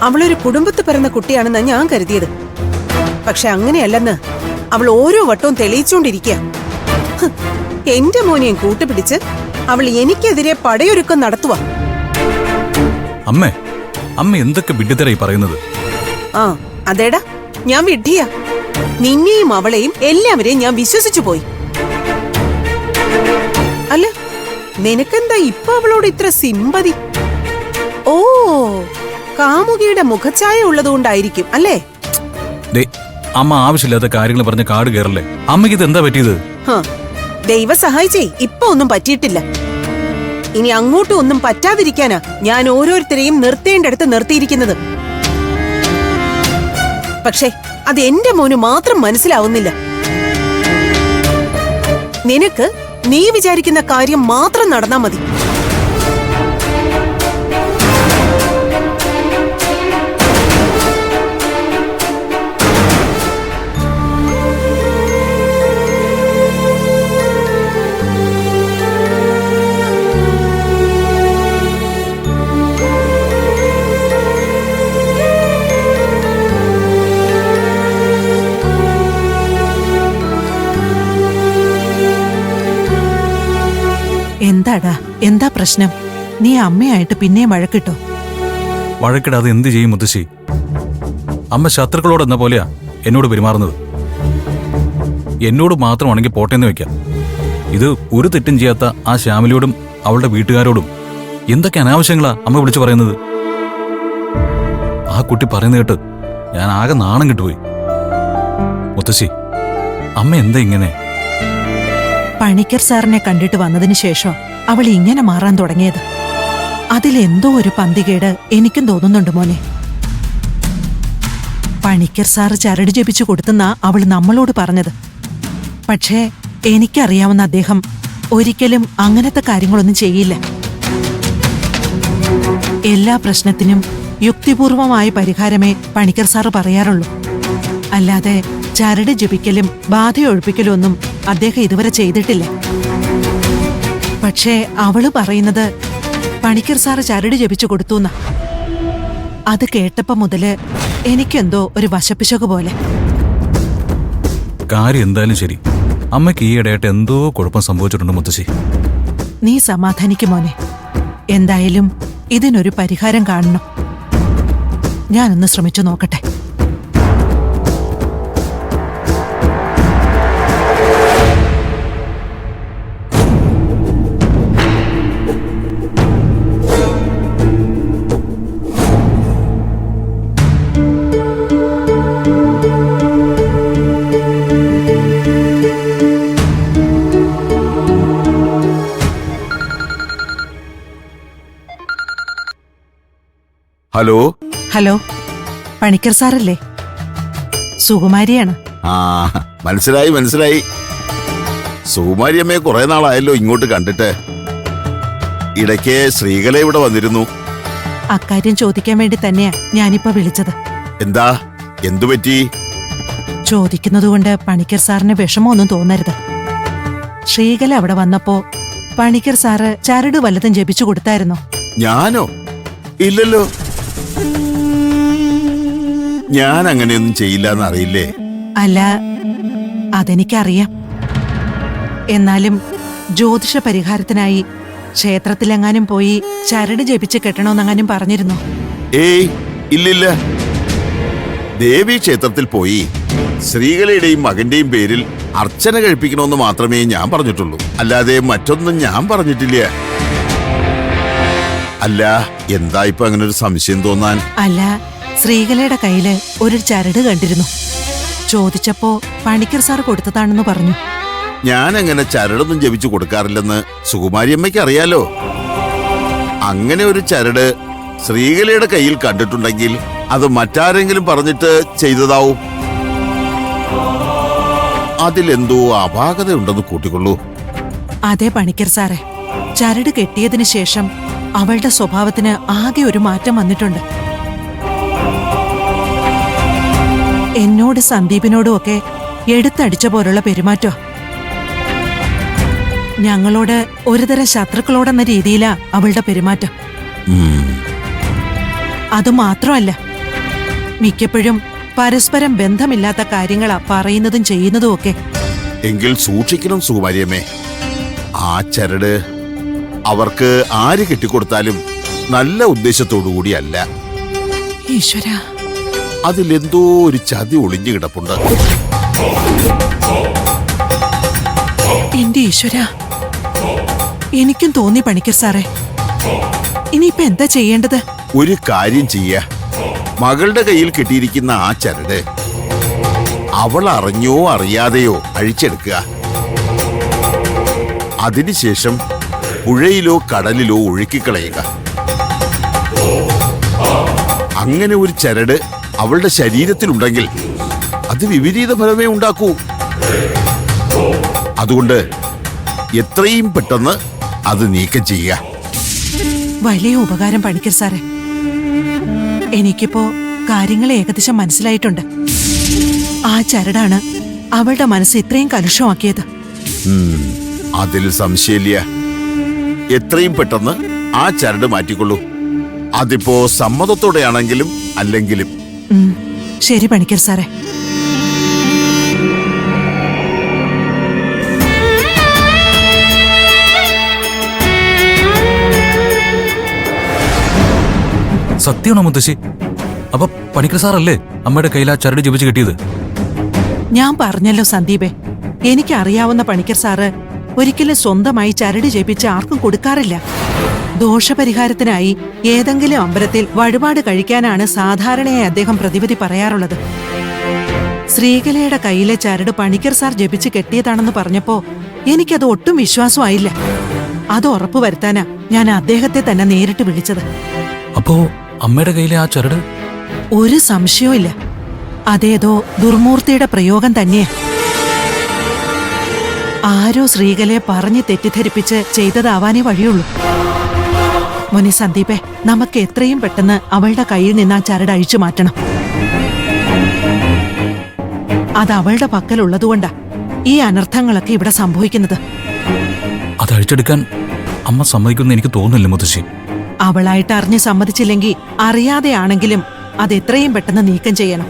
അവളൊരു കുടുംബത്തിൽ പിറന്ന കുട്ടിയാണെന്നാ ഞാൻ കരുതിയത്. പക്ഷെ അങ്ങനെയല്ലെന്ന് അവൾ ഓരോ വട്ടവും തെളിയിച്ചുകൊണ്ടിരിക്കുക. എന്റെ മോനെയും കൂട്ടുപിടിച്ച് അവൾ എനിക്കെതിരെ പടയൊരുക്കം നടത്തുക. അമ്മേ, അമ്മ എന്തൊക്കെ വിഡ്ഢിത്തരായി പറയുന്നത്? ആ അതേടാ, ഞാൻ വിഡ്ഢിയാ. നിന്നെയും അവളെയും എല്ലാവരെയും ഞാൻ വിശ്വസിച്ചു പോയി. അല്ല, നിനക്കെന്താ ഇപ്പൊ അവളോട് ഇത്ര സിമ്പതി? ഓ, കാമുകിയുടെ മുഖഛായ ഉള്ളതുകൊണ്ടായിരിക്കും അല്ലേ? അമ്മ ആവശ്യമില്ലാത്ത കാര്യങ്ങൾ പറഞ്ഞ കാട് കയറല്ലേ. അമ്മയ്ക്ക് ഇത് എന്താ പറ്റിയത്? ദൈവ സഹായിച്ചേ ഇപ്പൊ ഒന്നും പറ്റിയിട്ടില്ല. ഇനി അങ്ങോട്ടും ഒന്നും പറ്റാതിരിക്കാനാ ഞാൻ ഓരോരുത്തരെയും നിർത്തേണ്ടടുത്ത് നിർത്തിയിരിക്കുന്നത്. പക്ഷേ അത് എന്റെ മോന് മാത്രം മനസ്സിലാവുന്നില്ല. നിനക്ക് നീ വിചാരിക്കുന്ന കാര്യം മാത്രം നടന്നാ മതി. എന്താടാ, എന്താ പ്രശ്നം? നീ അമ്മയായിട്ട് പിന്നെയും വഴക്കിട്ടോ? വഴക്കിടാതെ എന്ത് ചെയ്യും മുത്തശ്ശി? അമ്മ ശത്രുക്കളോട് എന്ന പോലെയാ എന്നോട് പെരുമാറുന്നത്. എന്നോട് മാത്രമാണെങ്കിൽ പോട്ടേന്ന് വെക്കാം. ഇത് ഒരു തെറ്റും ചെയ്യാത്ത ആ ശ്യാമിലിയോടും അവളുടെ വീട്ടുകാരോടും എന്തൊക്കെ അനാവശ്യങ്ങളാ അമ്മ വിളിച്ചു പറയുന്നത്. ആ കുട്ടി പറയുന്ന കേട്ട് ഞാൻ ആകെ നാണം കിട്ടുപോയി. മുത്തശ്ശി, അമ്മ എന്താ ഇങ്ങനെ? പണിക്കർ സാറിനെ കണ്ടിട്ട് വന്നതിന് ശേഷം അവൾ ഇങ്ങനെ മാറാൻ തുടങ്ങിയത്. അതിലെന്തോ ഒരു പന്തികേട് എനിക്കും തോന്നുന്നുണ്ട് മോനെ. പണിക്കർ സാറ് ചരട് ജപിച്ചു കൊടുത്തെന്നാ അവൾ നമ്മളോട് പറഞ്ഞത്. പക്ഷേ എനിക്കറിയാവുന്ന അദ്ദേഹം ഒരിക്കലും അങ്ങനത്തെ കാര്യങ്ങളൊന്നും ചെയ്യില്ല. എല്ലാ പ്രശ്നത്തിനും യുക്തിപൂർവമായ പരിഹാരമേ പണിക്കർ സാറ് പറയാറുള്ളൂ. അല്ലാതെ ചരട് ജപിക്കലും ബാധയൊഴിപ്പിക്കലും ഒന്നും അദ്ദേഹം ഇതുവരെ ചെയ്തിട്ടില്ല. പക്ഷേ അവള് പറയുന്നത് പണിക്കർ സാറ് ചരട് ജപിച്ചു കൊടുത്തുന്നാ. അത് കേട്ടപ്പോ മുതല് എനിക്കെന്തോ ഒരു വശപ്പിശക് പോലെ. കാര്യം എന്തായാലും ശരി, അമ്മയ്ക്ക് ഈയിടെയായിട്ട് എന്തോ കുഴപ്പം സംഭവിച്ചിട്ടുണ്ട് മുത്തശ്ശി. നീ സമാധാനിക്കും മോനെ. എന്തായാലും ഇതിനൊരു പരിഹാരം കാണണം. ഞാനൊന്ന് ശ്രമിച്ചു നോക്കട്ടെ. ഹലോ ഹലോ, പണിക്കർ സാറല്ലേ? സുകുമാരിയാണ്. ആ, മനസ്സിലായി മനസ്സിലായി. സുകുമാരിയമ്മയെ കുറെ നാളായല്ലോ ഇങ്ങോട്ട് കണ്ടിട്ട്. ഇടയ്ക്ക് ശ്രീകല ഇവിടെ വന്നിരുന്നു. അക്കാര്യം ചോദിക്കാൻ വേണ്ടി തന്നെയാ ഞാനിപ്പോ വിളിച്ചത്. എന്താ, എന്തു പറ്റി? ചോദിക്കുന്നതുകൊണ്ട് പണിക്കർ സാറിന് വിഷമമൊന്നും തോന്നരുത്. ശ്രീകല അവിടെ വന്നപ്പോ പണിക്കർ സാറ് ചരട് വല്ലതും ജപിച്ചു കൊടുത്തായിരുന്നോ? ഞാനോ? ഇല്ലല്ലോ, ഞാൻ അങ്ങനെയൊന്നും ചെയ്യില്ലെന്ന് അറിയില്ലേ? അല്ല, അതെനിക്കറിയാം. എന്നാലും ജ്യോതിഷ പരിഹാരത്തിനായി ക്ഷേത്രത്തിലെങ്ങാനും പോയി ചരട് ജപിച്ച് കെട്ടണമെന്നെങ്ങാനും പറഞ്ഞിരുന്നു? ഏയ് ഇല്ലില്ല. ദേവീ ക്ഷേത്രത്തിൽ പോയി ശ്രീകലയുടെയും മകന്റെയും പേരിൽ അർച്ചന കഴിപ്പിക്കണമെന്ന് മാത്രമേ ഞാൻ പറഞ്ഞിട്ടുള്ളൂ. അല്ലാതെ മറ്റൊന്നും ഞാൻ പറഞ്ഞിട്ടില്ല. അല്ല, എന്താ ഇപ്പൊ അങ്ങനെ ഒരു സംശയം തോന്നാൻ? അല്ല, ശ്രീകലയുടെ കയ്യില് ഒരു ചരട് കണ്ടിരുന്നു. ചോദിച്ചപ്പോ പണിക്കർ സാർ കൊടുത്തതാണെന്ന് പറഞ്ഞു. ഞാൻ അങ്ങനെ ചരടൊന്നും ജപിച്ചു കൊടുക്കാറില്ലെന്ന് സുകുമാരിയമ്മയ്ക്ക് അറിയാലോ. അങ്ങനെ ഒരു ചരട് ശ്രീകലയുടെ കയ്യിൽ കണ്ടിട്ടുണ്ടെങ്കിൽ അത് മറ്റാരെങ്കിലും പറഞ്ഞിട്ട് ചെയ്തതാവും. അതിലെന്തോ അപാകതയുണ്ടെന്ന് കൂട്ടിക്കൊള്ളൂ. അതെ പണിക്കർ സാറേ, ചരട് കെട്ടിയതിനു ശേഷം അവളുടെ സ്വഭാവത്തിന് ആകെ ഒരു മാറ്റം വന്നിട്ടുണ്ട്. എന്നോട് സന്ദീപിനോടും ഒക്കെ എടുത്തടിച്ച പോലുള്ള പെരുമാറ്റോ. ഞങ്ങളോട് ഒരുതരം ശത്രുക്കളോടെന്ന രീതിയിലാ അവളുടെ പെരുമാറ്റം. അതുമാത്രമല്ല, മിക്കപ്പോഴും പരസ്പരം ബന്ധമില്ലാത്ത കാര്യങ്ങളാ പറയുന്നതും ചെയ്യുന്നതും ഒക്കെ. എങ്കിൽ സൂക്ഷിക്കണം സുകുമാരിയമ്മേ. ആ ചരട് അവർക്ക് ആര് കെട്ടിക്കൊടുത്താലും നല്ല ഉദ്ദേശത്തോടു കൂടിയല്ല. ഈശ്വര, അതിലെന്തോ ഒരു ചതി ഒളിഞ്ഞു കിടപ്പുണ്ട്. എന്റെ ഈശ്വര, എനിക്കും തോന്നി പണിക്കർ സാറേ. ഇനിയിപ്പോ എന്താ ചെയ്യേണ്ടത്? ഒരു കാര്യം ചെയ്യ. മകളുടെ കയ്യിൽ കെട്ടിയിരിക്കുന്ന ആ ചരട് അവൾ അറിഞ്ഞോ അറിയാതെയോ അഴിച്ചെടുക്കുക. അതിനുശേഷം പുഴയിലോ കടലിലോ ഒഴുക്കിക്കളയുക. അങ്ങനെ ഒരു ചരട് അവളുടെ ശരീരത്തിലുണ്ടെങ്കിൽ അത് വിപരീത ഫലമേ ഉണ്ടാക്കൂ. അതുകൊണ്ട് എത്രയും പെട്ടെന്ന് അത് നീക്കം ചെയ്യുക. വലിയ ഉപകാരം പണിക്കർ സാറേ. എനിക്കിപ്പോ കാര്യങ്ങൾ ഏകദേശം മനസ്സിലായിട്ടുണ്ട്. ആ ചരടാണ് അവളുടെ മനസ്സ് ഇത്രയും കലുഷമാക്കിയത്. അതിൽ സംശയമില്ല. എത്രയും പെട്ടെന്ന് ആ ചരട് മാറ്റിക്കൊള്ളൂ. അതിപ്പോ സമ്മതത്തോടെയാണെങ്കിലും അല്ലെങ്കിലും. ശരി പണിക്കർ സാറേ. സത്യമാണോ മുത്തശ്ശി? അപ്പൊ പണിക്കർ സാറല്ലേ അമ്മയുടെ കയ്യിൽ ആ ചരട് ജപിച്ച് കിട്ടിയത്? ഞാൻ പറഞ്ഞല്ലോ സന്ദീപേ, എനിക്കറിയാവുന്ന പണിക്കർ സാറ് ഒരിക്കലും സ്വന്തമായി ചരട് ജപിച്ച് ആർക്കും കൊടുക്കാറില്ല. ദോഷപരിഹാരത്തിനായി ഏതെങ്കിലും അമ്പലത്തിൽ വഴിപാട് കഴിക്കാനാണ് സാധാരണയായി അദ്ദേഹം പ്രതിവിധി പറയാറുള്ളത്. ശ്രീകലയുടെ കയ്യിലെ ചരട് പണിക്കർ സാർ ജപിച്ച് കെട്ടിയതാണെന്ന് പറഞ്ഞപ്പോ എനിക്കത് ഒട്ടും വിശ്വാസമായില്ല. അത് ഉറപ്പുവരുത്താനാ ഞാൻ അദ്ദേഹത്തെ തന്നെ നേരിട്ട് വിളിച്ചത്. അപ്പോ അമ്മയുടെ കയ്യിലെ ആ ചരട്? ഒരു സംശയവും ഇല്ല, അതേതോ ദുർമൂർത്തിയുടെ പ്രയോഗം തന്നെയാ. ആരോ ശ്രീകലയെ പറഞ്ഞ് തെറ്റിദ്ധരിപ്പിച്ച് ചെയ്തതാവാനേ വഴിയുള്ളൂ. മോനെ സന്ദീപേ, നമുക്ക് എത്രയും പെട്ടെന്ന് അവളുടെ കയ്യിൽ നിന്ന് ആ ചരട് അഴിച്ചു മാറ്റണം. അത് അവളുടെ പക്കലുള്ളതുകൊണ്ടാ ഈ അനർത്ഥങ്ങളൊക്കെ ഇവിടെ സംഭവിക്കുന്നത്. അത് അഴിച്ചെടുക്കാൻ അമ്മ സമ്മതിക്കുമെന്ന് എനിക്ക് തോന്നുന്നില്ല മുത്തശ്ശി. അവളായിട്ട് അറിഞ്ഞ് സമ്മതിച്ചില്ലെങ്കിൽ അറിയാതെയാണെങ്കിലും അത് എത്രയും പെട്ടെന്ന് നീക്കം ചെയ്യണം.